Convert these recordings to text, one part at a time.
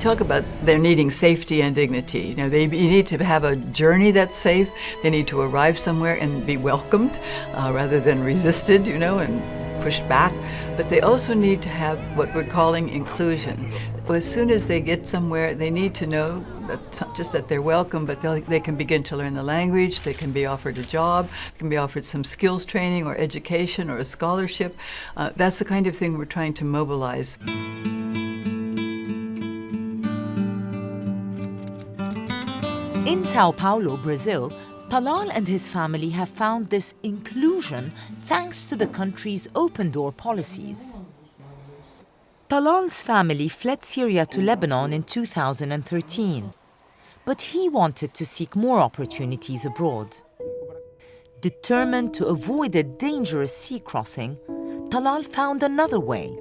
talk about they're needing safety and dignity. You know, they need to have a journey that's safe. They need to arrive somewhere and be welcomed rather than resisted, you know, and pushed back. But they also need to have what we're calling inclusion. As soon as they get somewhere, they need to know that just that they're welcome, but they can begin to learn the language, they can be offered a job, can be offered some skills training or education or a scholarship. That's the kind of thing we're trying to mobilize. In Sao Paulo, Brazil, Talal and his family have found this inclusion thanks to the country's open-door policies. Talal's family fled Syria to Lebanon in 2013, but he wanted to seek more opportunities abroad. Determined to avoid a dangerous sea crossing, Talal found another way: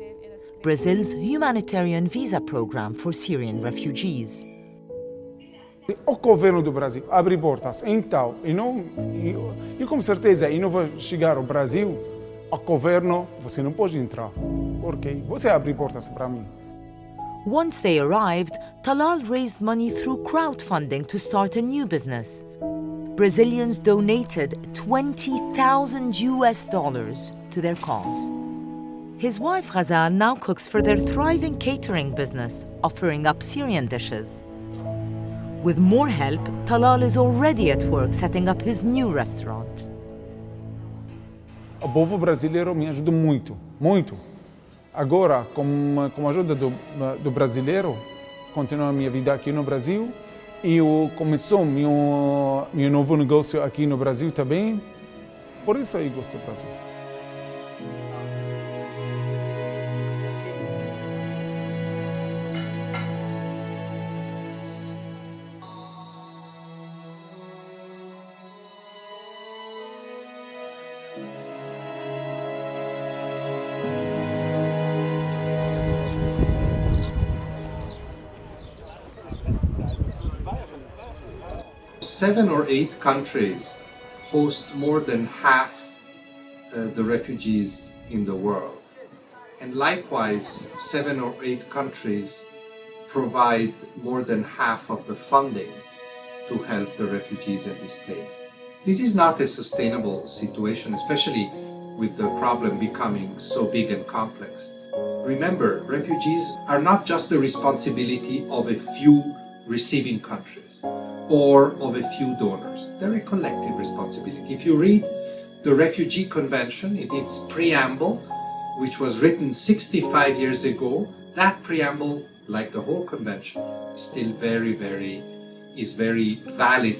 Brazil's humanitarian visa program for Syrian refugees. O governo do Brasil abre portas, então, eu com certeza não vou chegar ao Brasil, o governo, você não pode entrar, porque você abre portas para mim. Once they arrived, Talal raised money through crowdfunding to start a new business. Brazilians donated $20,000 to their cause. His wife Ghazal now cooks for their thriving catering business, offering up Syrian dishes. With more help, Talal is already at work setting up his new restaurant. O povo brasileiro me ajudou muito, muito. Agora, com a ajuda do brasileiro, continuo a minha vida aqui no Brasil e começou meu novo negócio aqui no Brasil também. Por isso eu gosto do Brasil. Seven or eight countries host more than half the refugees in the world. And likewise, 7 or 8 countries provide more than half of the funding to help the refugees and displaced. This is not a sustainable situation, especially with the problem becoming so big and complex. Remember, refugees are not just the responsibility of a few receiving countries or of a few donors. They're a collective responsibility. If you read the Refugee Convention in its preamble, which was written 65 years ago, that preamble, like the whole convention, is still very valid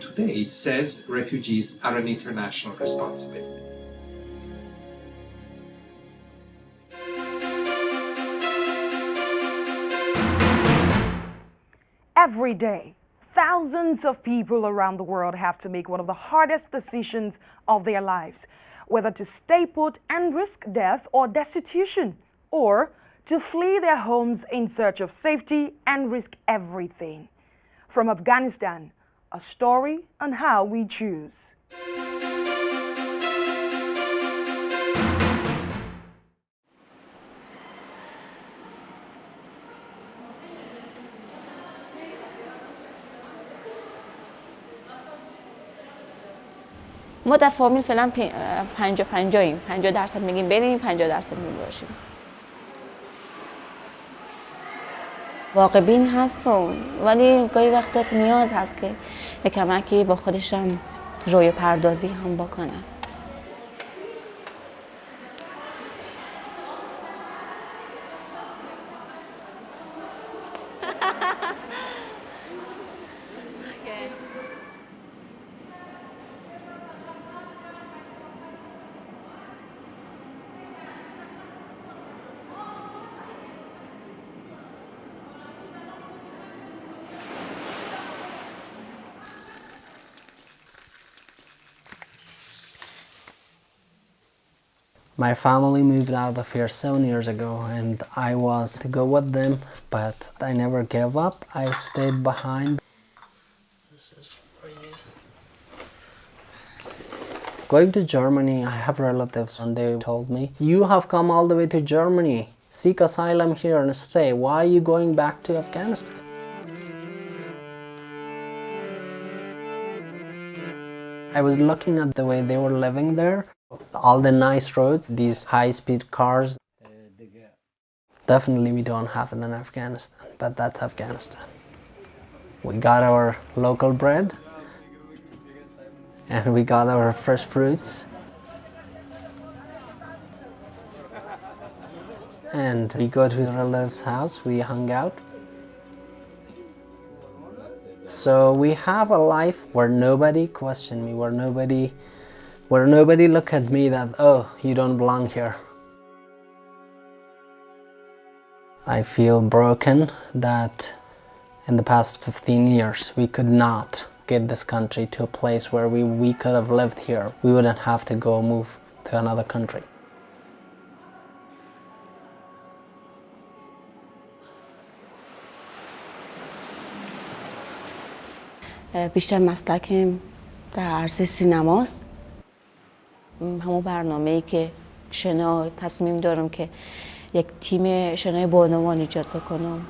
today. It says refugees are an international responsibility. Every day, thousands of people around the world have to make one of the hardest decisions of their lives, whether to stay put and risk death or destitution, or to flee their homes in search of safety and risk everything. From Afghanistan, a story on how we choose. ما در فامیل فعلا 50-50 50% میگیم بریم 50% میگیم باشیم. واقع بین هستم ولی گاهی وقتا که نیاز هست که یک کمکی با خودشم روی پردازی هم بکنم. My family moved out of here 7 years ago and I was to go with them, but I never gave up. I stayed behind. This is for you. Going to Germany, I have relatives and they told me, you have come all the way to Germany, seek asylum here and stay. Why are you going back to Afghanistan? I was looking at the way they were living there. All the nice roads, these high-speed cars. Definitely we don't have it in Afghanistan, but that's Afghanistan. We got our local bread, and we got our fresh fruits. And we go to relatives' house, we hung out. So we have a life where nobody questioned me, where nobody look at me that, oh, you don't belong here. I feel broken that in the past 15 years we could not get this country to a place where we could have lived here. We wouldn't have to go move to another country. بیشتر مسلکم در عرصه سینماست. همون برنامه‌ای که شنا تصمیم دارم که یک تیم شنای بانوان ایجاد بکنم.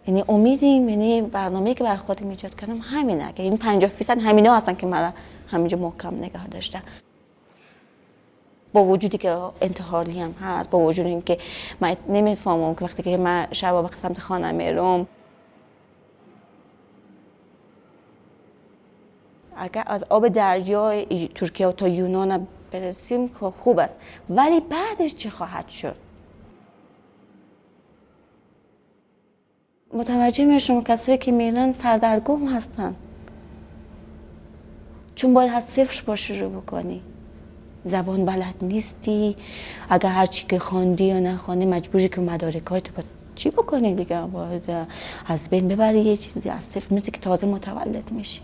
یعنی امیدیم، یعنی برنامه‌ای که برای خودم ایجاد کردم همینه که این 50% همینا هستن که من همینجا محکم نگه داشتم. با وجودی که انتحاری هم هست، با وجود اینکه من نمیفهمم که وقتی که من شب به سمت خانه میرم، اگر از آب دریای ترکیه تا یونان برسیم خوب است، ولی بعدش چه خواهد شد؟ متوجه میشم کسایی که میرن سردرگم هستن، چون باید از صفر با شروع بکنی. زبان بلد نیستی، اگر هر چی که خواندی یا نخوانی مجبوری که مدارکات باید چی بکنی دیگه، باید از بین ببری یه چیزی از صفر، مثل که تازه متولد میشی.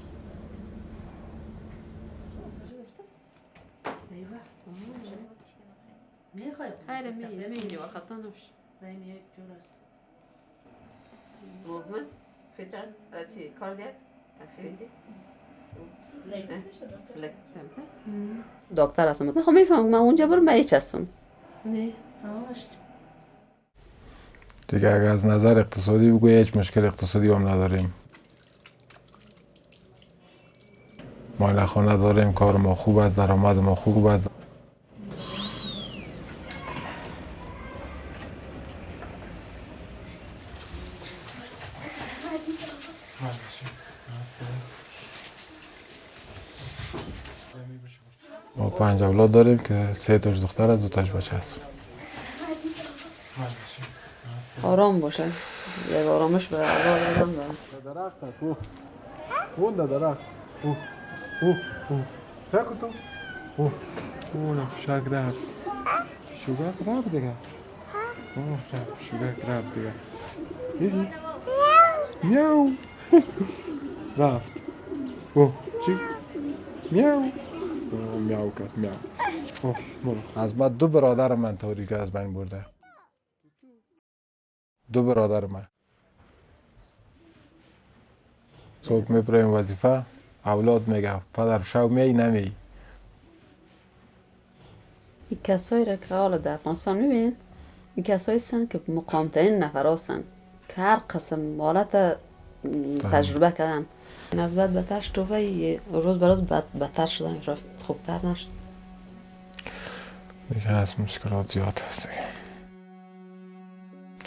Hayır, میگیری وقتا نمیشه. Movement, fetal, چی cardiac activity. دکتر هستم. خب میفهمم من اونجا برم به هیچ هستم. نه. دیگه اگر از نظر اقتصادی بگوی هیچ مشکل اقتصادی هم نداریم. ما نخونه داریم، کار ما خوب است، درآمد ما خوب است. ما 5 اولاد داریم که 3 تاش دختر است، 2 تاش بچه است. آرام باشه. یک آرامش به اولاد بدم. درخت است. اون درخت. ساکو تو. اون شاک رفت. شوگک رفت دیگه. شوگک رفت دیگه. دیدی؟ میاو. رفت. چی؟ میاو. میاو کرد میاو. از بعد 2 برادر من تاریک از بین برده. 2 برادر من. صبح میبریم وظیفه، اولاد میگه پدر شو می نمی. این کسایی را که حالا در افغانستان میبینین، این کسایی هستن که مقام‌ترین نفر هستن که هر قسم حالت تجربه کردن. از بعد بدتر شد و روز به روز بدتر شدن، رفت خوبتر نشد. دیگه از مشکلات زیاد هست دیگه.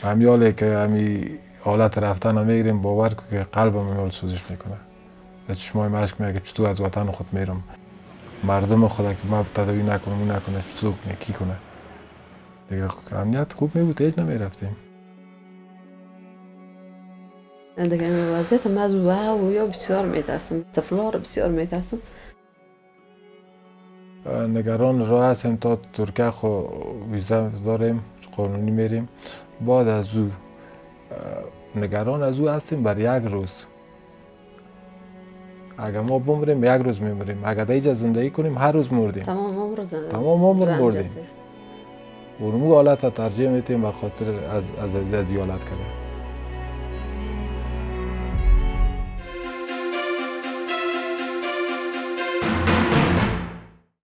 همیاله که همی حالت رفتن رو میگیریم، باور کن که قلبم همیال سوزش میکنه. به چشمای مشک میگه که چطور از وطن خود میرم، مردم خدا که ما تداوی نکنم اون نکنه، چطور کنه، کی کنه. دیگه امنیت خوب میبود هیچ نمیرفتیم. دیگه این وضعیت من از یا بسیار میترسم، طفلا رو بسیار میترسم. نگران راه هستیم تا ترکیه خو ویزا داریم، قانونی میریم. بعد از او نگران از او هستیم بر 1 روز. اگر ما بمریم 1 روز میمریم، اگر دیگه زندگی کنیم هر روز مردیم. تمام عمر زندگی. تمام عمر مردیم. اونمو حالت ترجیح میتیم به خاطر از حالت کرده.